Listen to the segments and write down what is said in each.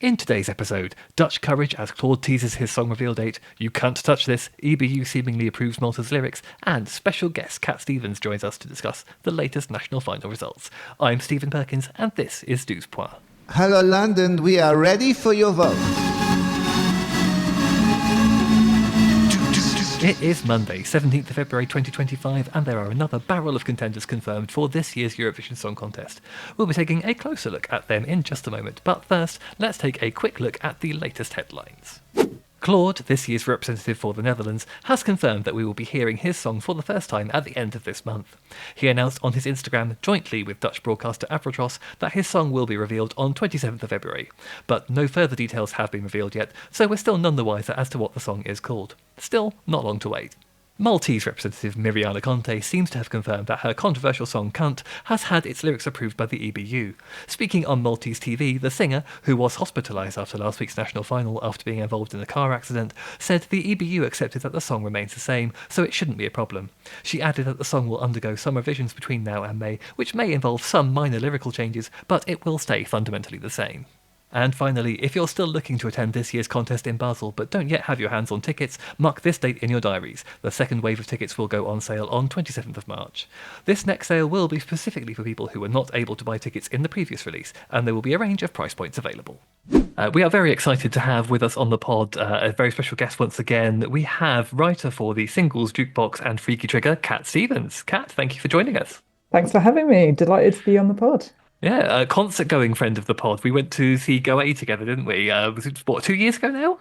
In today's episode, Dutch courage as Claude teases his song reveal date, You Can't Touch This, EBU seemingly approves Malta's lyrics, and special guest Cat Stevens joins us to discuss the latest national final results. I'm Stephen Perkins, and this is Douze. Hello London, we are ready for your vote. It is Monday, 17th of February 2025, and there are another barrel of contenders confirmed for this year's Eurovision Song Contest. We'll be taking a closer look at them in just a moment, but first, let's take a quick look at the latest headlines. Claude, this year's representative for the Netherlands, has confirmed that we will be hearing his song for the first time at the end of this month. He announced on his Instagram, jointly with Dutch broadcaster Avrotros, that his song will be revealed on 27th of February. But no further details have been revealed yet, so we're still none the wiser as to what the song is called. Still, not long to wait. Maltese representative Mirjana Conte seems to have confirmed that her controversial song Kant has had its lyrics approved by the EBU. Speaking on Maltese TV, the singer, who was hospitalised after last week's national final after being involved in a car accident, said the EBU accepted that the song remains the same, so it shouldn't be a problem. She added that the song will undergo some revisions between now and May, which may involve some minor lyrical changes, but it will stay fundamentally the same. And finally, if you're still looking to attend this year's contest in Basel but don't yet have your hands on tickets, mark this date in your diaries. The second wave of tickets will go on sale on 27th of March. This next sale will be specifically for people who were not able to buy tickets in the previous release, and there will be a range of price points available. We are very excited to have with us on the pod a very special guest once again. We have writer for the Singles, Jukebox and Freaky Trigger, Cat Stevens. Cat, thank you for joining us. Thanks for having me. Delighted to be on the pod. Yeah, a concert-going friend of the pod. We went to see Go A together, didn't we? Was it, 2 years ago now?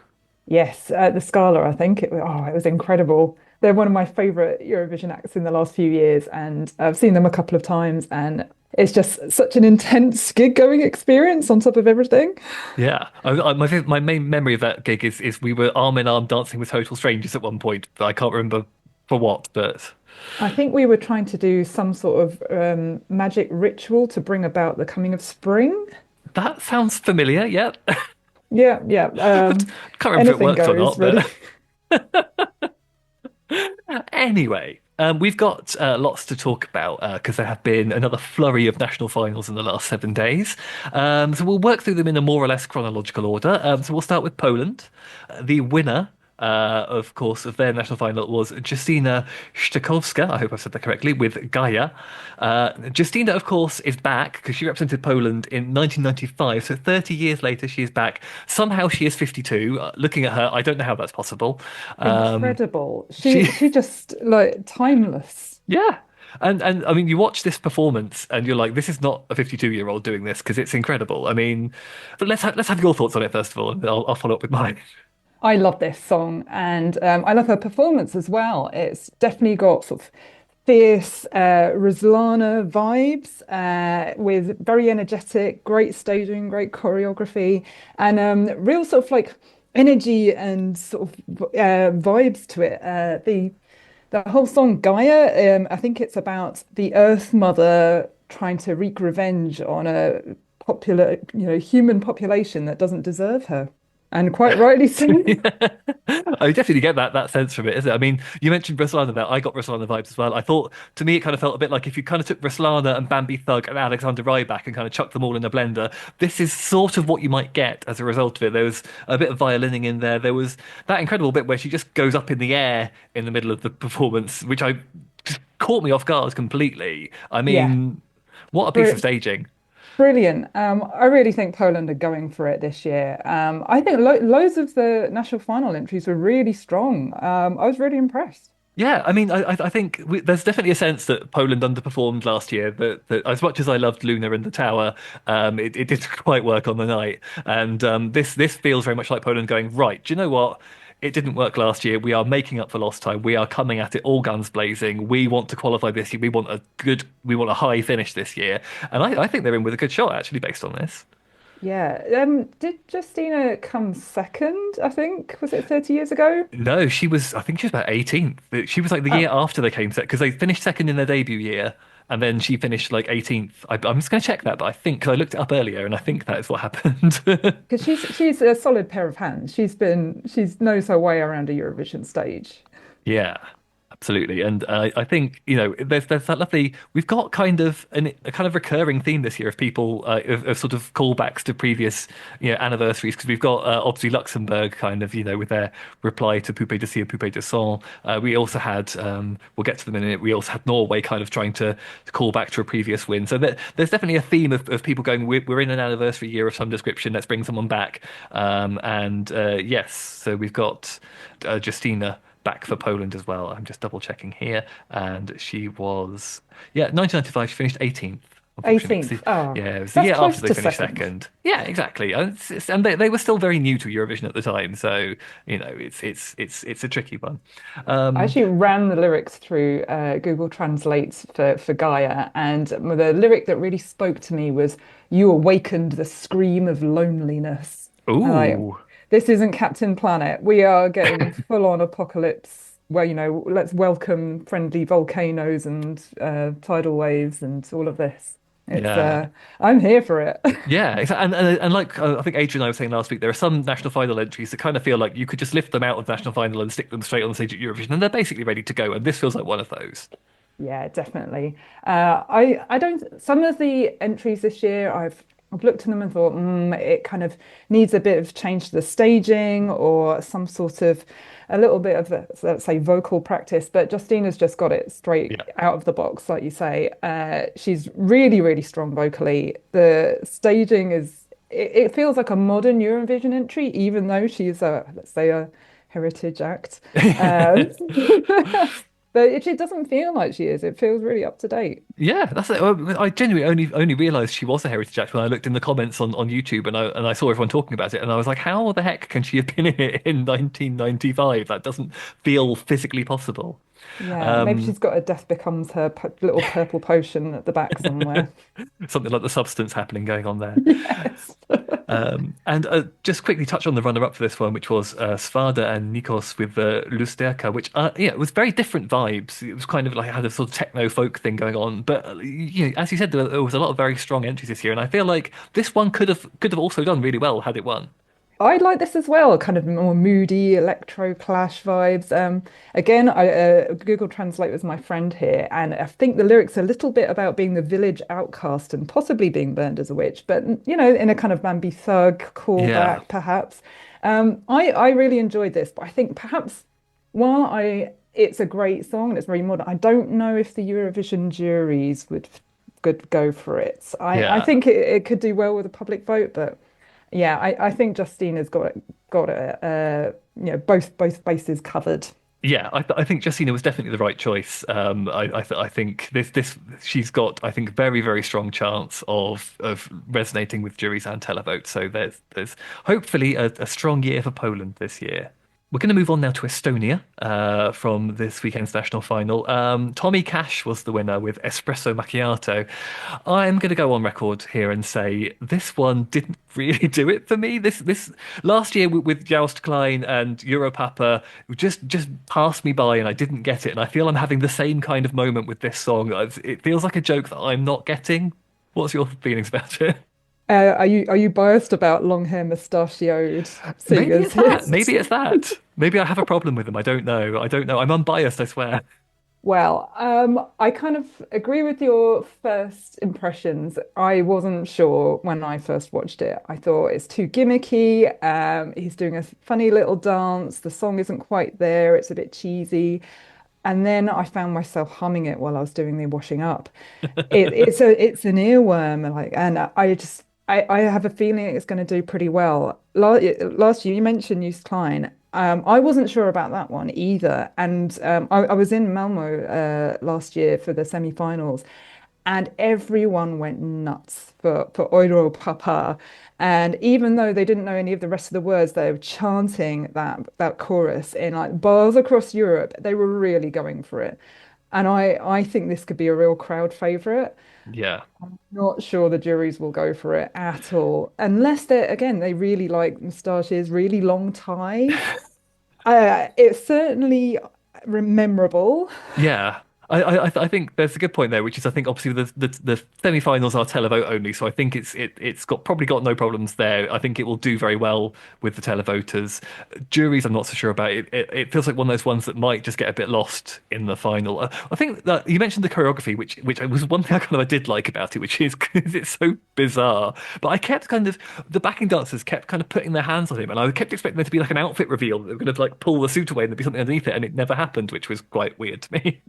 Yes, the Scala, I think. It was incredible. They're one of my favourite Eurovision acts in the last few years, and I've seen them a couple of times, and it's just such an intense gig-going experience on top of everything. Yeah, my main memory of that gig is we were arm in arm dancing with total strangers at one point, but I can't remember for what, but... I think we were trying to do some sort of magic ritual to bring about the coming of spring. That sounds familiar, yeah. Yeah. Can't remember if it worked or goes, not, really. but... Anyway, we've got lots to talk about because there have been another flurry of national finals in the last 7 days. So we'll work through them in a more or less chronological order. So we'll start with Poland. The winner of course, of their national final was Justyna Szczekowska, I hope I've said that correctly, with Gaia. Justyna, of course, is back because she represented Poland in 1995, so 30 years later she is back. Somehow she is 52. Looking at her, I don't know how that's possible. Incredible. She just, like, timeless. Yeah. And I mean, you watch this performance and you're like, this is not a 52-year-old doing this because it's incredible. I mean, but let's have your thoughts on it first of all, and then I'll follow up with mine. I love this song, and I love her performance as well. It's definitely got sort of fierce Ruslana vibes with very energetic, great staging, great choreography, and real sort of like energy and sort of vibes to it. The whole song Gaia, I think it's about the Earth Mother trying to wreak revenge on a popular, human population that doesn't deserve her. And quite rightly so. I definitely get that sense from it, isn't it? I mean, you mentioned Ruslana there. I got Ruslana vibes as well. I thought, to me, it kind of felt a bit like if you kind of took Ruslana and Bambi Thug and Alexander Rybak and kind of chucked them all in a blender, this is sort of what you might get as a result of it. There was a bit of violining in there. There was that incredible bit where she just goes up in the air in the middle of the performance, which just caught me off guard completely. I mean, what a piece of staging. Brilliant. I really think Poland are going for it this year. I think loads of the national final entries were really strong. I was really impressed. Yeah, I mean, I think there's definitely a sense that Poland underperformed last year. That as much as I loved Luna and the Tower, it didn't quite work on the night. And this feels very much like Poland going, right, do you know what? It didn't work last year. We are making up for lost time. We are coming at it all guns blazing. We want to qualify this year. We want a high finish this year. And I think they're in with a good shot, actually, based on this. Yeah. Did Justyna come second, I think? Was it 30 years ago? No, I think she was about 18th. She was like the year after they came second, because they finished second in their debut year. And then she finished like 18th. I'm just going to check that, but I think, because I looked it up earlier, and I think that is what happened. Because she's a solid pair of hands. She knows her way around a Eurovision stage. Yeah. Absolutely, and I think there's that lovely. We've got kind of a kind of recurring theme this year of people of sort of callbacks to previous anniversaries because we've got obviously Luxembourg kind of with their reply to Poupée de Ci and Poupée de Sang. We also had we'll get to them in a minute. We also had Norway kind of trying to call back to a previous win. So there's definitely a theme of people going. We're in an anniversary year of some description. Let's bring someone back. And yes, so we've got Justina back for Poland as well. I'm just double checking here, and she was 1995. She finished 18th. Unfortunately, 18th. Oh, yeah, it was the that's year close after they to finished second. second. Yeah, exactly, and they were still very new to Eurovision at the time, so it's a tricky one. I Um, actually ran the lyrics through Google Translate for Gaia, and the lyric that really spoke to me was "You awakened the scream of loneliness." And ooh, this isn't Captain Planet. We are getting full on apocalypse where, let's welcome friendly volcanoes and tidal waves and all of this. It's yeah. I'm here for it. Yeah, and like I think Adrian and I were saying last week, there are some national final entries that kind of feel like you could just lift them out of national final and stick them straight on the stage at Eurovision, and they're basically ready to go. And this feels like one of those. Yeah, definitely. I don't. Some of the entries this year, I've looked at them and thought, it kind of needs a bit of change to the staging or some sort of a little bit of let's say vocal practice. But Justina's just got it straight Yeah. out of the box, like you say. She's really, really strong vocally. The staging is it feels like a modern Eurovision entry, even though she's a let's say a heritage act. Um, But it doesn't feel like she is. It feels really up to date. Yeah, that's it. I genuinely only realized she was a heritage act when I looked in the comments on YouTube and I saw everyone talking about it and I was like, how the heck can she have been in it in 1995? That doesn't feel physically possible. Yeah, maybe Um, she's got a death becomes her little purple potion at the back somewhere. Something like the substance happening going on there. Yes. And just quickly touch on the runner-up for this one, which was Svada and Nikos with Lusterka, which it was very different vibes. It was kind of like it had a sort of techno folk thing going on, but as you said, there was a lot of very strong entries this year, and I feel like this one could have also done really well had it won. I like this as well, kind of more moody electro clash vibes. Again, Google Translate was my friend here, and I think the lyrics are a little bit about being the village outcast and possibly being burned as a witch, but in a kind of Bambi Thug Yeah, callback, perhaps. I really enjoyed this, but I think perhaps while I it's a great song and it's very modern, I don't know if the Eurovision juries would go for it. I yeah. think it could do well with a public vote, but. Yeah, I think Justina's got it. Both bases covered. Yeah, I think Justina was definitely the right choice. I think this she's got I think very very strong chance of resonating with juries and televotes. So there's hopefully a strong year for Poland this year. We're going to move on now to Estonia from this weekend's national final. Tommy Cash was the winner with Espresso Macchiato. I'm going to go on record here and say this one didn't really do it for me. This last year with Joust Klein and Europapa just passed me by and I didn't get it. And I feel I'm having the same kind of moment with this song. It feels like a joke that I'm not getting. What's your feelings about it? Are you biased about long hair mustachioed Maybe singers? it's that. Maybe it's that. Maybe I have a problem with them. I don't know. I don't know. I'm unbiased, I swear. Well, I kind of agree with your first impressions. I wasn't sure when I first watched it. I thought it's too gimmicky. He's doing a funny little dance. The song isn't quite there. It's a bit cheesy. And then I found myself humming it while I was doing the washing up. It's an earworm, and I have a feeling it's going to do pretty well. Last year you mentioned Youth Klein. I wasn't sure about that one either, and I was in Malmo last year for the semi-finals, and everyone went nuts for Euro Papa. And even though they didn't know any of the rest of the words, they were chanting that chorus in like bars across Europe. They were really going for it. And I think this could be a real crowd favorite. Yeah. Not sure the juries will go for it at all, unless they really like moustaches, really long ties. It's certainly memorable. Yeah. I think there's a good point there, which is I think obviously the semi-finals are televote only, so I think it's got probably got no problems there. I think it will do very well with the televoters. Juries, I'm not so sure about it. It feels like one of those ones that might just get a bit lost in the final. I think that you mentioned the choreography, which was one thing I did like about it, which is 'cause it's so bizarre. But I kept kind of the backing dancers kept kind of putting their hands on him, and I kept expecting there to be like an outfit reveal that they were going to like pull the suit away and there'd be something underneath it, and it never happened, which was quite weird to me.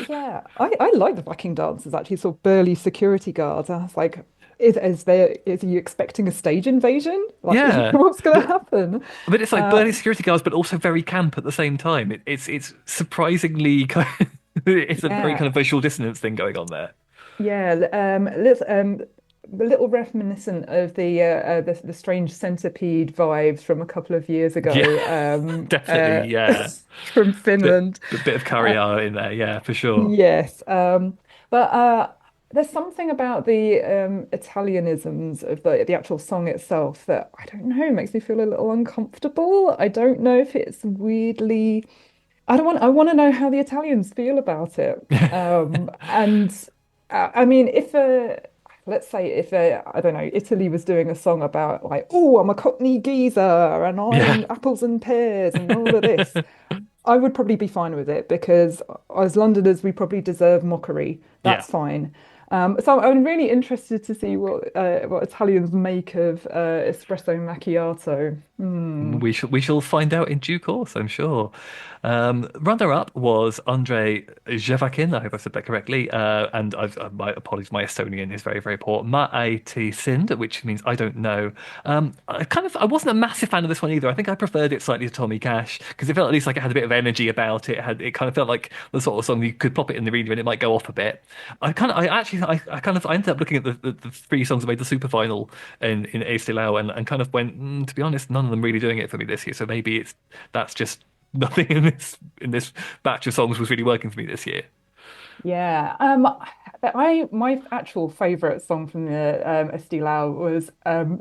Yeah, I like the backing dancers actually, sort of burly security guards. I was like, is you expecting a stage invasion? Like, Yeah, what's going to but happen? but it's like Uh, burly security guards, but also very camp at the same time. It's surprisingly kind of, it's a very kind yeah, of visual dissonance thing going on there. yeah. A little reminiscent of the strange centipede vibes from a couple of years Yeah, ago, definitely. Yeah, from Finland. bit of Uh, caviar in there. Yeah, for sure. Yes, but there's something about the Italianisms of the actual song itself that I don't know, makes me feel a little uncomfortable. I don't know if it's weirdly. I want to know how the Italians feel about it. And I mean, if let's say if I don't know, Italy was doing a song about like, oh, I'm a Cockney geezer and Yeah, I'm apples and pears and all of this. I would probably be fine with it because as Londoners, we probably deserve mockery. yeah. That's fine. So I'm really interested to see what Italians make of espresso macchiato. Hmm. We shall find out in due course, I'm sure. Runner up was Andrei Jevakin. I hope I said that correctly. And my apologies, my Estonian is very, very poor. Ma'ati Sind, which means I don't know. I wasn't a massive fan of this one either. I think I preferred it slightly to Tommy Cash because it felt at least like it had a bit of energy about it. It kind of felt like the sort of song you could pop it in the radio and it might go off a bit. I ended up looking at the three songs that made the super final in Estonia and kind of went, to be honest, none of them really doing it for me this year. So maybe that's just nothing in this batch of songs was really working for me this year. Yeah. My actual favorite song from the Estilao was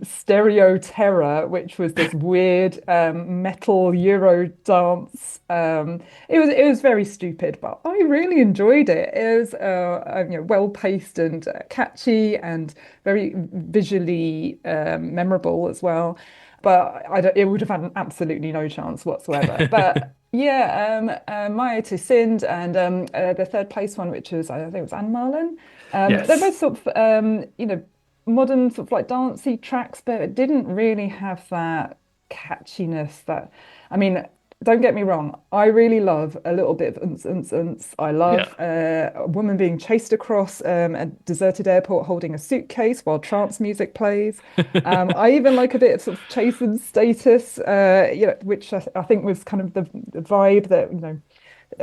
Stereo Terror, which was this weird metal Euro dance. It was very stupid, but I really enjoyed it. It was well paced and catchy and very visually memorable as well. But it would have had absolutely no chance whatsoever. But yeah, Maya to Sind and the third place one, which was I think it was Anne Marlin. They're Yes. both sort of modern sort of like dancey tracks, but it didn't really have that catchiness that I mean, don't get me wrong, I really love a little bit of unce, unce, unce. I Yeah. love a woman being chased across a deserted airport holding a suitcase while trance music plays. I even like a bit of sort of chastened status, which I think was kind of the vibe that,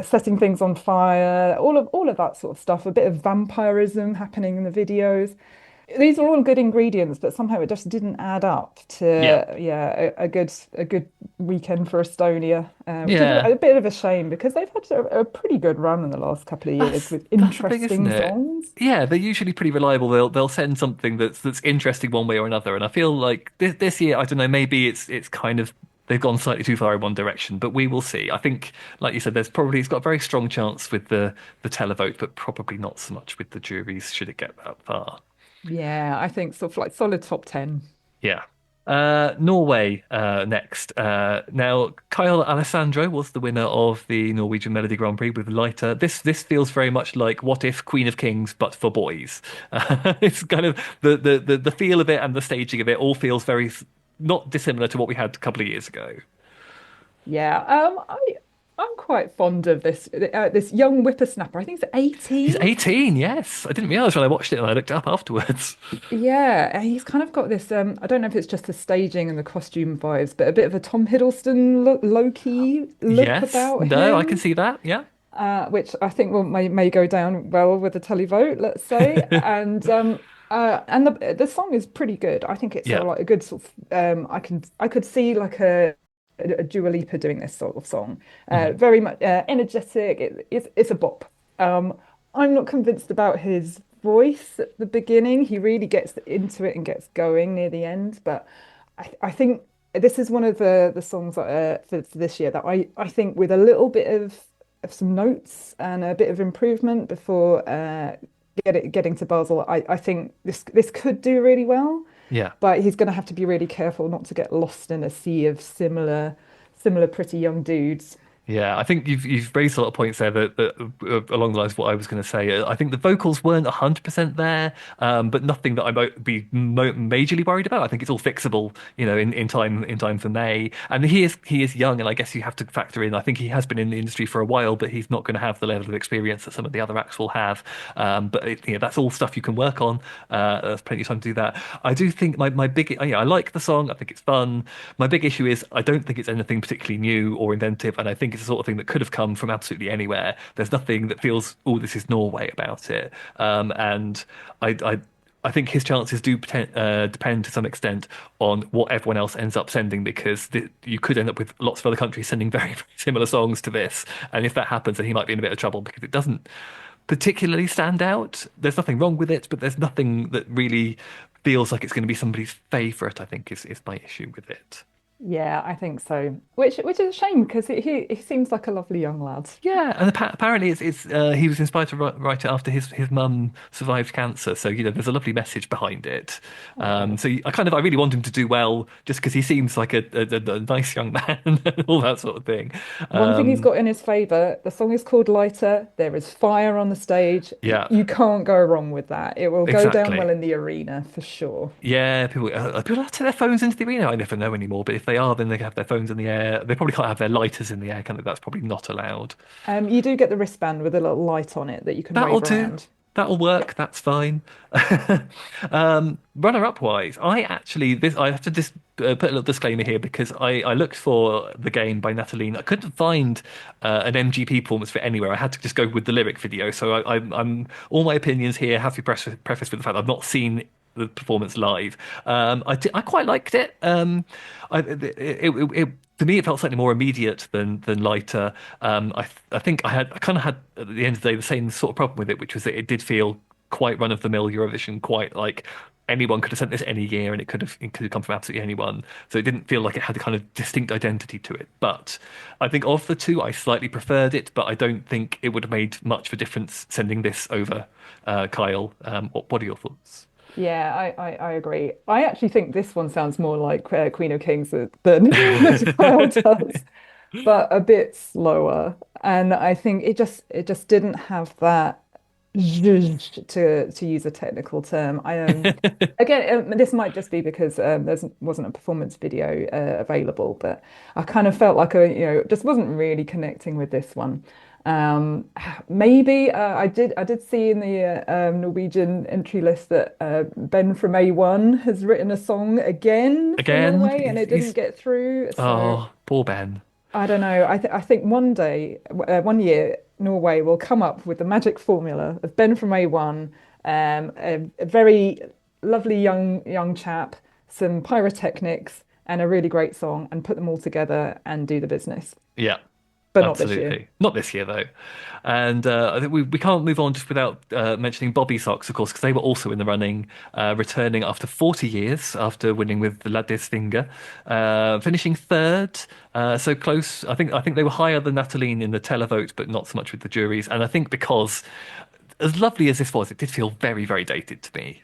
setting things on fire, all of that sort of stuff, a bit of vampirism happening in the videos. These are all good ingredients, but somehow it just didn't add up Yeah. to a good weekend for Estonia, which is Yeah. a bit of a shame because they've had a pretty good run in the last couple of years That's with that's the thing, isn't interesting it? songs. Yeah, they're usually pretty reliable. They'll send something that's interesting one way or another. And I feel like this year, I don't know, maybe it's kind of they've gone slightly too far in one direction, but we will see. I think, like you said, it's got a very strong chance with the televote, but probably not so much with the juries should it get that far. Yeah, I think sort of like solid top 10. Yeah. Norway next. Now, Kyle Alessandro was the winner of the Norwegian Melody Grand Prix with Lighter. This feels very much like What If Queen of Kings, but for boys. It's kind of the feel of it and the staging of it all feels very not dissimilar to what we had a couple of years ago. Yeah, I'm quite fond of this young whippersnapper. I think he's He's 18. 18, yes. I didn't realize when I watched it and I looked up afterwards. Yeah, and he's kind of got this. I don't know if it's just the staging and the costume vibes, but a bit of a Tom Hiddleston low-key look Yes, about no, I can him, see that. Yeah. which I think may go down well with the televote, let's say. And the song is pretty good. I think it's Yeah. sort of like a good sort of. I could see like a Dua Lipa doing this sort of song. Mhm. Very much energetic. It's a bop. I'm not convinced about his voice at the beginning. He really gets into it and gets going near the end. But I think this is one of the songs for this year that I think with a little bit of of some notes and a bit of improvement before getting to Basel. I think this could do really well, Yeah. but he's going to have to be really careful not to get lost in a sea of similar pretty young dudes. Yeah, I think you've raised a lot of points there that along the lines of what I was going to say. I think the vocals weren't 100% there, but nothing that I might be majorly worried about. I think it's all fixable, in time for May. And he is young, and I guess you have to factor in. I think he has been in the industry for a while, but he's not going to have the level of experience that some of the other acts will have. But that's all stuff you can work on. There's plenty of time to do that. I do think my big, I like the song. I think it's fun. My big issue is I don't think it's anything particularly new or inventive, and I think it's the sort of thing that could have come from absolutely anywhere. There's nothing that feels, oh, this is Norway about it. And I think his chances do depend to some extent on what everyone else ends up sending, because you could end up with lots of other countries sending very, very similar songs to this. And if that happens, then he might be in a bit of trouble because it doesn't particularly stand out. There's nothing wrong with it, but there's nothing that really feels like it's going to be somebody's favourite, I think, is my issue with it. Yeah, I think so. Which is a shame because he seems like a lovely young lad. Yeah, and apparently it's he was inspired to write it after his mum survived cancer. So there's a lovely message behind it. Oh. So I really want him to do well, just because he seems like a nice young man, and all that sort of thing. One thing he's Um, got in his favor, the song is called Lighter. There is fire on the stage. yeah, You can't go wrong with that. It will go down well exactly. in the arena for sure. Yeah, people have to take their phones into the arena. I never know anymore, but if they are, then they have their phones in the air. They probably can't have their lighters in the air, can they? That's probably not allowed. You do get the wristband with a little light on it that you can That'll wave do. around. That'll work. That's fine. Runner-up wise, I have to just put a little disclaimer here because I looked for the game by Natalie. I couldn't find an MGP performance for anywhere. I had to just go with the lyric video. So I'm all my opinions here have to be prefaced with the fact I've not seen the performance live. I quite liked it. To me, it felt slightly more immediate than lighter. I think I kind of had at the end of the day the same sort of problem with it, which was that it did feel quite run of the mill Eurovision, quite like anyone could have sent this any year, and it could have come from absolutely anyone. So it didn't feel like it had a kind of distinct identity to it. But I think of the two, I slightly preferred it, but I don't think it would have made much of a difference sending this over Kyle. What are your thoughts? Yeah, I agree. I actually think this one sounds more like Queen of Kings than the Kyle does, but a bit slower. And I think it just didn't have that zhuzh, to use a technical term. Again, this might just be because there wasn't a performance video available, but I kind of felt like just wasn't really connecting with this one. Um, Maybe I did see in the Norwegian entry list that Ben from A1 has written a song again for Again, Norway and it didn't get through. So oh, poor Ben. I don't know. I think one year, Norway will come up with the magic formula of Ben from A1, a very lovely young chap, some pyrotechnics, and a really great song, and put them all together and do the business. Yeah. But not this year. Absolutely. Not this year, though. And I think we can't move on just without mentioning Bobby Sox, of course, because they were also in the running, returning after 40 years after winning with the Ladesfinger, finishing third. So close. I think they were higher than Nataline in the televote, but not so much with the juries. And I think because, as lovely as this was, it did feel very, very dated to me.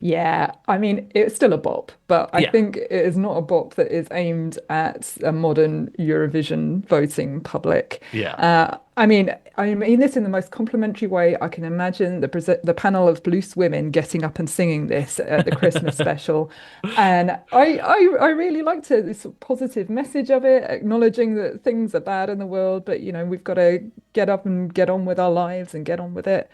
Yeah, I mean, it's still a bop, but I Yeah. think it is not a bop that is aimed at a modern Eurovision voting public. Yeah. I mean this in the most complimentary way I can imagine. The panel of loose women getting up and singing this at the Christmas special, and I really liked it. This sort of positive message of it, acknowledging that things are bad in the world, but we've got to get up and get on with our lives and get on with it.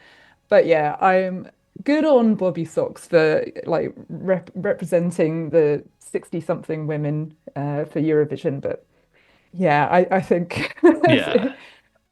But yeah, I'm good on Bobby Socks for like representing the 60 something women for Eurovision. But yeah, I think Yeah.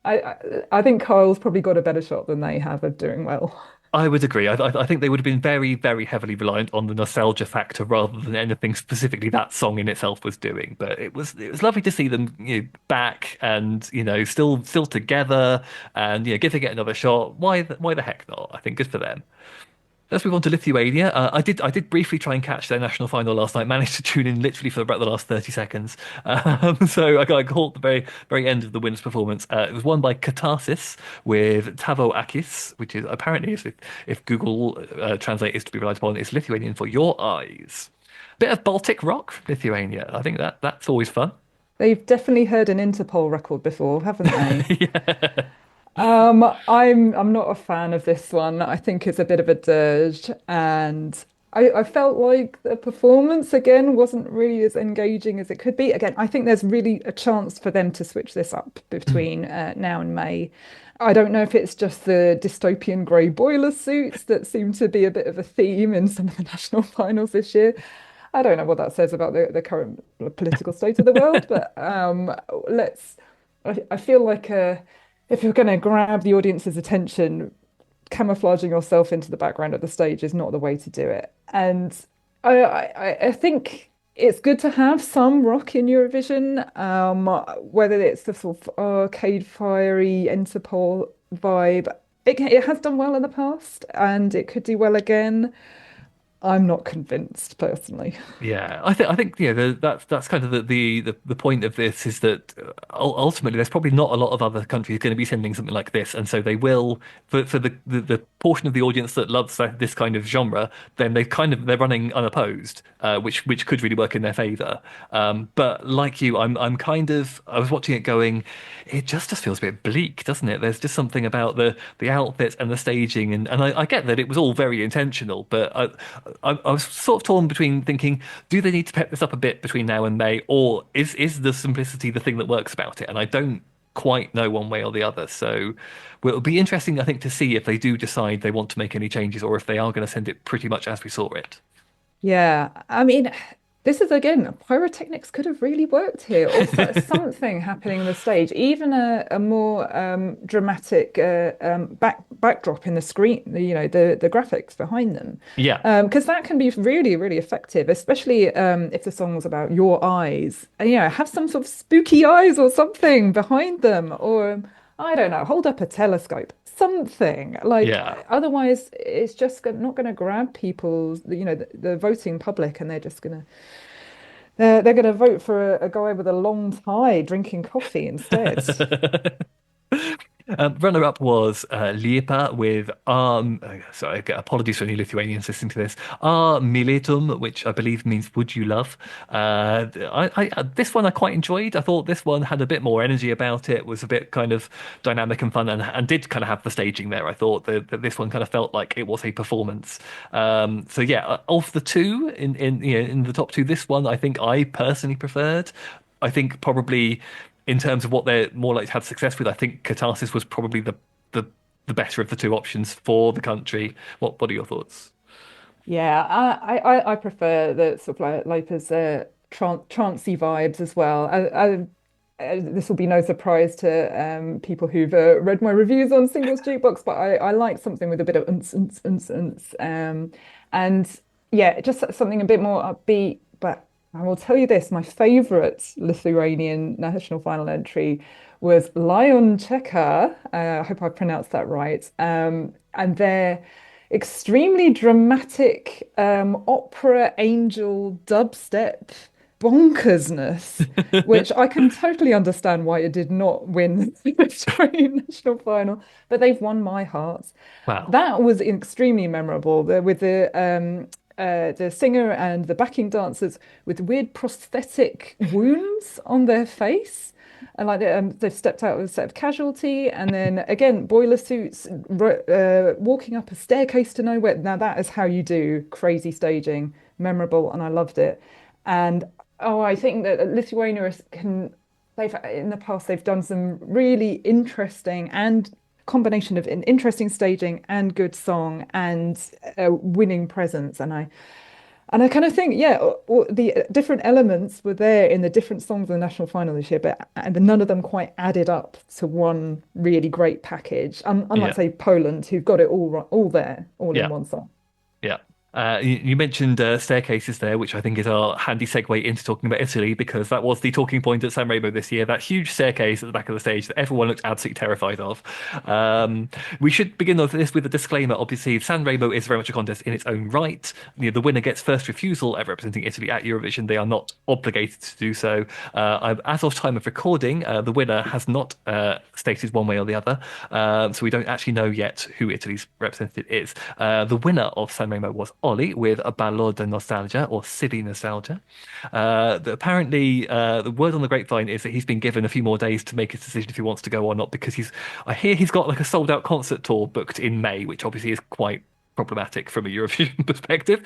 I think Kyle's probably got a better shot than they have of doing well. I would agree. I think they would have been very, very heavily reliant on the nostalgia factor rather than anything specifically that song in itself was doing. But it was lovely to see them back and still together and giving it another shot. Why the heck not? I think good for them. Let's move on to Lithuania. I did briefly try and catch their national final last night. Managed to tune in literally for about the last 30 seconds. So I caught the very end of the winners' performance. It was won by Catharsis with Tavo Akis, which is apparently, if Google Translate is to be relied upon, it's Lithuanian for your eyes. Bit of Baltic rock, Lithuania. I think that's always fun. They've definitely heard an Interpol record before, haven't they? Yeah. I'm not a fan of this one. I think it's a bit of a dirge, and I felt like the performance again wasn't really as engaging as it could be. Again, I think there's really a chance for them to switch this up between now and May. I don't know if it's just the dystopian grey boiler suits that seem to be a bit of a theme in some of the national finals this year. I don't know what that says about the current political state of the world, but let's. I feel like if you're going to grab the audience's attention, camouflaging yourself into the background of the stage is not the way to do it. And I think it's good to have some rock in Eurovision, whether it's the sort of arcade fiery Interpol vibe. It has done well in the past, and it could do well again. I'm not convinced personally. Yeah, I think that's kind of the point of this is that ultimately there's probably not a lot of other countries going to be sending something like this, and so they will for the portion of the audience that loves this kind of genre, then they're running unopposed, which could really work in their favour. But like you, I was watching it going, it just feels a bit bleak, doesn't it? There's just something about the outfits and the staging, and I get that it was all very intentional, but I was sort of torn between thinking, do they need to pep this up a bit between now and May, or is the simplicity the thing that works about it? And I don't quite know one way or the other. So well, it'll be interesting, I think, to see if they do decide they want to make any changes, or if they are going to send it pretty much as we saw it. Yeah, I mean, this is again, pyrotechnics could have really worked here, or something happening on the stage, even a more dramatic backdrop in the screen, the graphics behind them, Yeah. because that can be really, really effective, especially if the song was about your eyes, and have some sort of spooky eyes or something behind them, or I don't know, hold up a telescope. Something like Yeah. otherwise it's just not going to grab people's the voting public, and they're going to vote for a guy with a long tie drinking coffee instead. Runner-up was Liepa with sorry, apologies for any Lithuanians listening to this. Miletum, which I believe means "would you love." This one I quite enjoyed. I thought this one had a bit more energy about it. Was a bit kind of dynamic and fun, and did kind of have the staging there. I thought that this one kind of felt like it was a performance. So yeah, of the two in the top two, this one I think I personally preferred. I think probably in terms of what they're more likely to have success with, I think Catharsis was probably the better of the two options for the country. What are your thoughts? Yeah, I prefer the sort of like Lopa's trancey vibes as well. This will be no surprise to people who've read my reviews on Singles Jukebox, but I like something with a bit of and yeah, just something a bit more upbeat. But I will tell you this, my favorite Lithuanian national final entry was Lion Cheka. I hope I pronounced that right. And their extremely dramatic opera angel dubstep bonkersness, which I can totally understand why it did not win the Australian national final, but they've won my heart. Wow. That was extremely memorable with the singer and the backing dancers with weird prosthetic wounds on their face. And like they've stepped out of a set of casualty, and then again, boiler suits, walking up a staircase to nowhere. Now that is how you do crazy staging, memorable, and I loved it. And oh, I think that Lithuania they've in the past they've done some really interesting and combination of interesting staging and good song and winning presence. And I kind of think, yeah, all the different elements were there in the different songs in the national final this year, but and none of them quite added up to one really great package. Unlike, Yeah. say, Poland, who've got it all there, all in Yeah. one song. Yeah. You mentioned staircases there, which I think is our handy segue into talking about Italy, because that was the talking point at Sanremo this year. That huge staircase at the back of the stage that everyone looked absolutely terrified of. Um, we should begin with this with a disclaimer. Obviously, Sanremo is very much a contest in its own right. The winner gets first refusal at representing Italy at Eurovision. They are not obligated to do so. As of time of recording, the winner has not stated one way or the other, so we don't actually know yet who Italy's representative is. The winner of Sanremo was Oli with a Ballo de Nostalgia, or Silly Nostalgia. Apparently, the word on the grapevine is that he's been given a few more days to make his decision if he wants to go or not, because I hear he's got like a sold out concert tour booked in May, which obviously is quite problematic from a Eurovision perspective,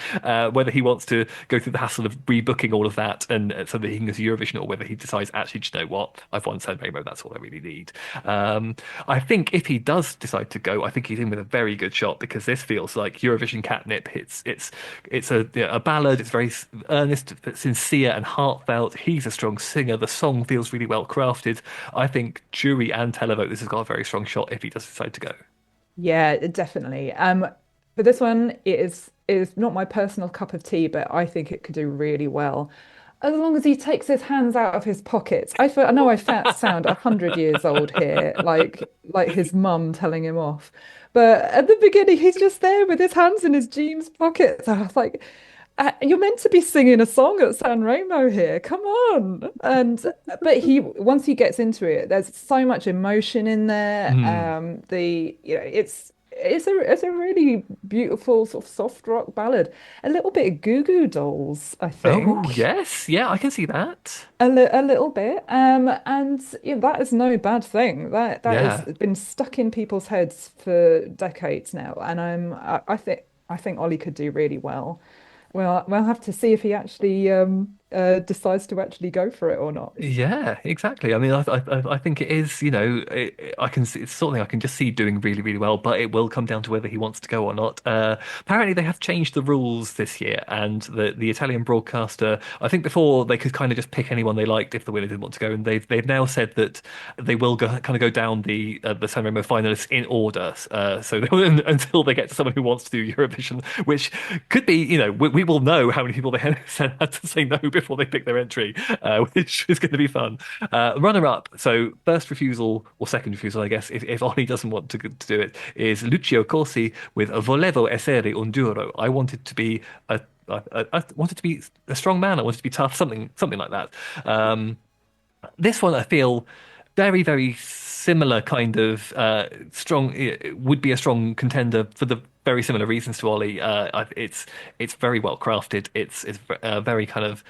whether he wants to go through the hassle of rebooking all of that and so that he can go to Eurovision, or whether he decides, actually, do you know what, I've won Sanremo, that's all I really need. I think if he does decide to go, I think he's in with a very good shot, because this feels like Eurovision catnip. It's a ballad. It's very earnest, sincere, and heartfelt. He's a strong singer. The song feels really well crafted. I think jury and televote, this has got a very strong shot if he does decide to go. Yeah, definitely. But this one is not my personal cup of tea, but I think it could do really well. As long as he takes his hands out of his pockets. I know sound 100 years old here, like his mum telling him off. But at the beginning, he's just there with his hands in his jeans pockets. I was like, you're meant to be singing a song at Sanremo here. Come on. But he once he gets into it, there's so much emotion in there. Hmm. It's a really beautiful sort of soft rock ballad. A little bit of Goo Goo Dolls, I Oh, think. yes. Yeah, I can see that. A little bit. And that is no bad thing. That has Yeah. been stuck in people's heads for decades now. And I think Ollie could do really well. Well, we'll have to see if he actually decides to actually go for it or not. Yeah, exactly. I mean, I think it is, I can see it's something I can just see doing really, really well, but it will come down to whether he wants to go or not. Apparently, they have changed the rules this year, and the Italian broadcaster, I think before they could kind of just pick anyone they liked if the winner didn't want to go, and they've now said that they will kind of go down the Sanremo finalists in order, so until they get to someone who wants to do Eurovision, which could be, we will know how many people they had to say no before they pick their entry, which is going to be fun. Runner up, so first refusal or second refusal, I guess, if Ollie doesn't want to do it, is Lucio Corsi with Volevo essere un duro. I wanted to be I wanted to be a strong man. I wanted to be tough, something like that. This one I feel very, very similar kind of strong. It would be a strong contender for the very similar reasons to Ollie. It's very well crafted. It's a very kind of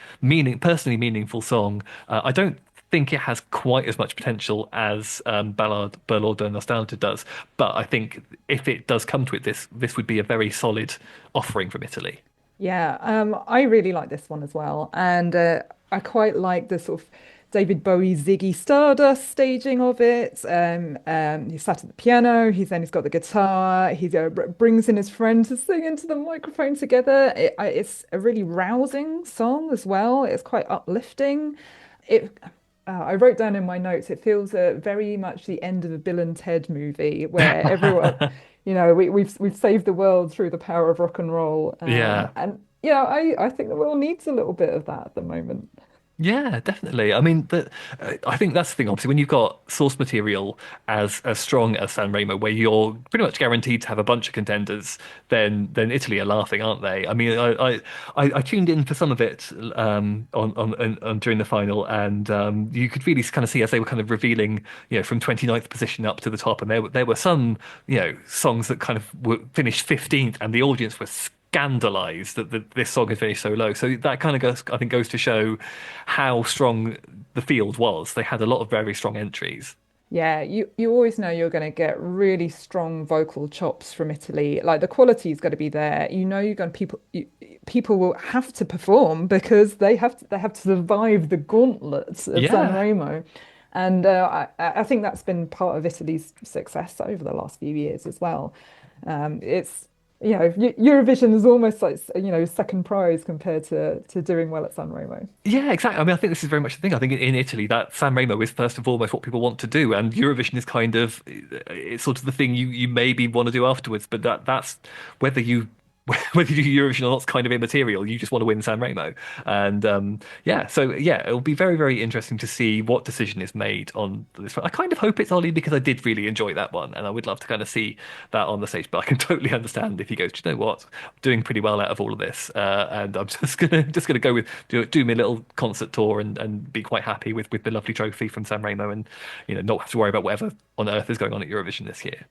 personally meaningful song. I don't think it has quite as much potential as Ballad Ballad de Nostalgia does, but I think if it does come to it, this would be a very solid offering from Italy. Yeah, I really like this one as well, and I quite like the sort of David Bowie Ziggy Stardust staging of it. He sat at the piano. He's got the guitar. He brings in his friend to sing into the microphone together. It's a really rousing song as well. It's quite uplifting. It. I wrote down in my notes, it feels very much the end of a Bill and Ted movie where everyone, we've saved the world through the power of rock and roll. Yeah. And I think the world needs a little bit of that at the moment. Yeah, definitely. I mean, I think that's the thing. Obviously, when you've got source material as strong as San Remo, where you're pretty much guaranteed to have a bunch of contenders, then Italy are laughing, aren't they? I mean, I tuned in for some of it on during the final, and you could really kind of see as they were kind of revealing, from 29th position up to the top, and there were some, songs that kind of finished 15th, and the audience was scandalized that this song had finished so low. So that kind of goes to show how strong the field was. They had a lot of very strong entries. Yeah, you always know you're going to get really strong vocal chops from Italy. Like the quality's got to be there. You're going people will have to perform because they have to survive the gauntlets of Yeah. Sanremo. And I think that's been part of Italy's success over the last few years as well. It's Eurovision is almost like second prize compared to doing well at Sanremo. Yeah, exactly. I mean, I think this is very much the thing. I think in Italy, that San Remo is first and foremost what people want to do, and Eurovision is kind of it's sort of the thing you maybe want to do afterwards. But that's whether you whether you do Eurovision or not's kind of immaterial. You just want to win San Remo, and yeah, so yeah, it'll be very, very interesting to see what decision is made on this one. I kind of hope it's Ollie because I did really enjoy that one, and I would love to kind of see that on the stage. But I can totally understand if he goes, do you know what, I'm doing pretty well out of all of this, and I'm just gonna go with do my little concert tour and be quite happy with the lovely trophy from San Remo, and not have to worry about whatever on earth is going on at Eurovision this year.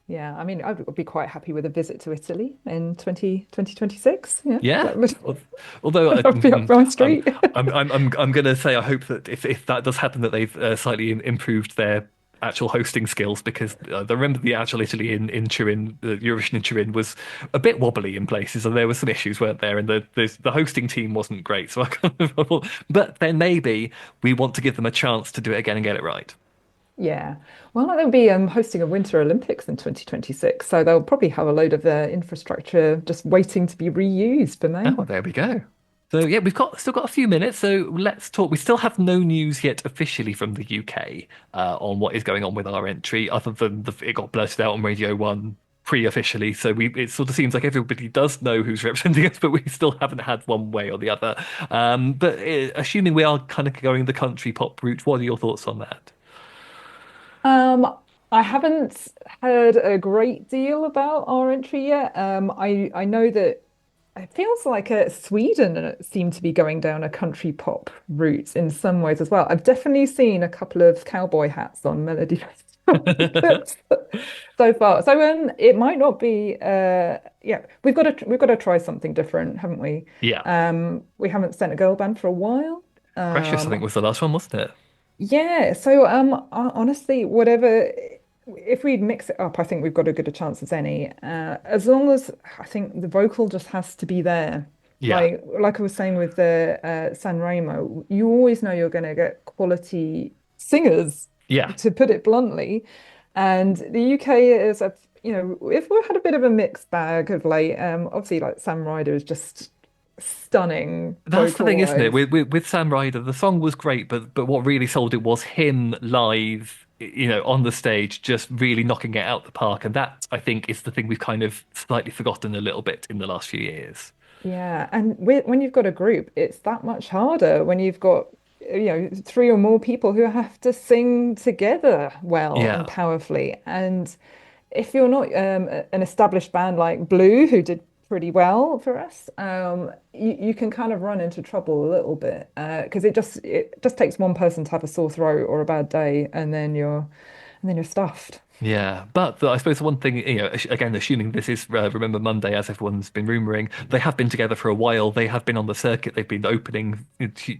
Yeah, I mean, I would be quite happy with a visit to Italy in 2026. Yeah, Yeah. that would, Although that would be up my street. I'm going to say I hope that if that does happen, that they've slightly improved their actual hosting skills, because I remember the actual Italy in Turin, the Eurovision in Turin was a bit wobbly in places, and there were some issues, weren't there? And the hosting team wasn't great. So I kind of, but then maybe we want to give them a chance to do it again and get it right. Yeah. Well, they'll be hosting a Winter Olympics in 2026, so they'll probably have a load of their infrastructure just waiting to be reused for May. Oh, there we go. So yeah, we've still got a few minutes, so let's talk. We still have no news yet officially from the UK on what is going on with our entry, other than it got blurted out on Radio One pre-officially. So it sort of seems like everybody does know who's representing us, but we still haven't had one way or the other. But assuming we are kind of going the country pop route, what are your thoughts on that? I haven't heard a great deal about our entry yet. I know that it feels like Sweden seemed to be going down a country pop route in some ways as well. I've definitely seen a couple of cowboy hats on Melody Festival so far. So it might not be. Yeah, we've got to try something different, haven't we? Yeah, We haven't sent a girl band for a while. Precious, I think Um, was the last one, wasn't it? yeah, so honestly, whatever, if we mix it up, I think we've got as good a chance as any. As long as I think the vocal just has to be there. Yeah, Like I was saying with the San Remo, you always know you're going to get quality singers, yeah. to put it bluntly. And the UK is if we had a bit of a mixed bag of late, obviously like Sam Ryder is just stunning That's the vocal thing, isn't it? wise. With Sam Ryder, the song was great, but what really sold it was him live, on the stage, just really knocking it out the park. And that, I think, is the thing we've kind of slightly forgotten a little bit in the last few years. Yeah, and when you've got a group, it's that much harder when you've got, three or more people who have to sing together well and Yeah, powerfully. And if you're not an established band like Blue, who did pretty well for us, you can kind of run into trouble a little bit because it just takes one person to have a sore throat or a bad day, and then you're stuffed. yeah. But I suppose the one thing, again, assuming this is Remember Monday, as everyone's been rumoring, they have been together for a while. They have been on the circuit. They've been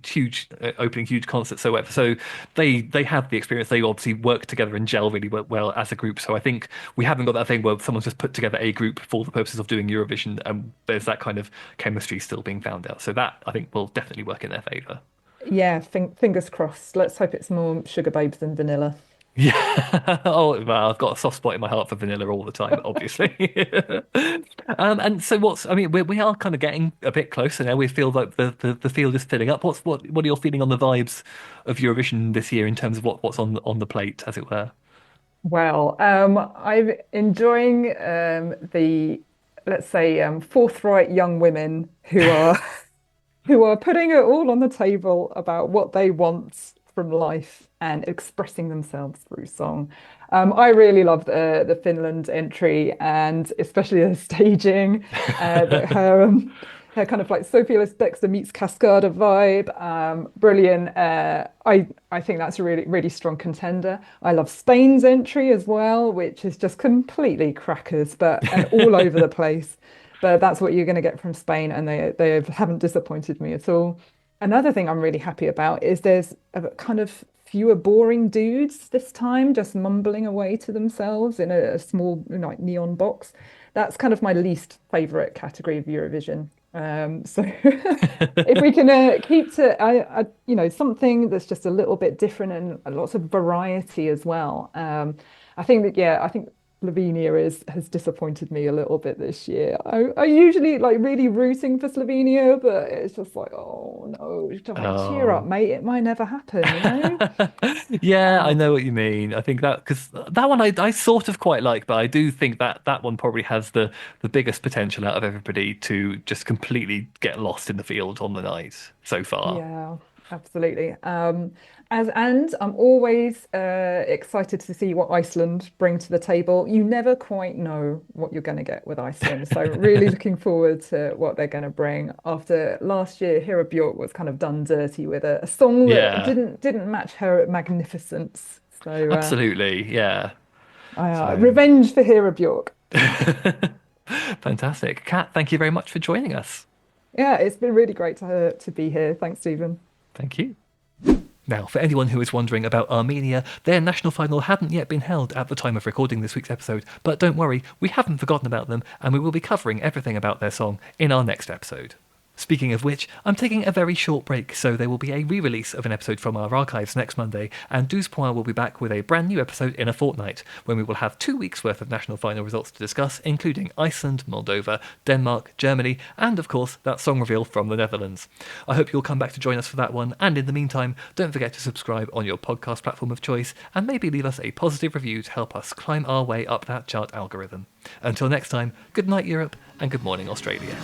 huge, opening huge concerts. So they have the experience. They obviously work together and gel really well as a group. So I think we haven't got that thing where someone's just put together a group for the purposes of doing Eurovision, and there's that kind of chemistry still being found out. So that I think will definitely work in their favour. Yeah, fingers crossed. Let's hope it's more Sugar Babes than Vanilla. Yeah. Oh, well, I've got a soft spot in my heart for vanilla all the time, obviously. And so I mean, we are kind of getting a bit closer now. We feel like the field is filling up. What are your feeling on the vibes of Eurovision this year in terms of what's on the plate, as it were? Well, I'm enjoying the, let's say, forthright young women who are who are putting it all on the table about what they want from life and expressing themselves through song. I really loved the Finland entry, and especially the staging, her kind of like Sophie Ellis Bextor meets Cascada vibe. Brilliant. I think that's a really, really strong contender. I love Spain's entry as well, which is just completely crackers, but and all over the place. But that's what you're going to get from Spain, and they haven't disappointed me at all. Another thing I'm really happy about is there's a kind of fewer boring dudes this time, just mumbling away to themselves in a small like neon box. That's kind of my least favorite category of Eurovision. So if we can keep to something that's just a little bit different and lots of variety as well. I think that, yeah, I think Slovenia has disappointed me a little bit this year. I usually like really rooting for Slovenia, but it's just like, oh no, like, cheer up, Oh. mate. It might never happen, you know? Yeah, I Um, know what you mean. I think that because that one I sort of quite like, but I do think that that one probably has the biggest potential out of everybody to just completely get lost in the field on the night so far. Yeah, absolutely. And I'm always excited to see what Iceland bring to the table. You never quite know what you're going to get with Iceland, so really looking forward to what they're going to bring. After last year, Hera Björk was kind of done dirty with a song that Yeah, didn't match her magnificence. So absolutely. Yeah. So revenge for Hera Björk. fantastic. Kat, thank you very much for joining us. Yeah, it's been really great to be here. Thanks, Stephen. Thank you. Now, for anyone who is wondering about Armenia, their national final hadn't yet been held at the time of recording this week's episode, but don't worry, we haven't forgotten about them, and we will be covering everything about their song in our next episode. Speaking of which, I'm taking a very short break, so there will be a re-release of an episode from our archives next Monday, and Douze will be back with a brand new episode in a fortnight, when we will have 2 weeks' worth of national final results to discuss, including Iceland, Moldova, Denmark, Germany, and of course, that song reveal from the Netherlands. I hope you'll come back to join us for that one, and in the meantime, don't forget to subscribe on your podcast platform of choice, and maybe leave us a positive review to help us climb our way up that chart algorithm. Until next time, good night Europe, and good morning Australia.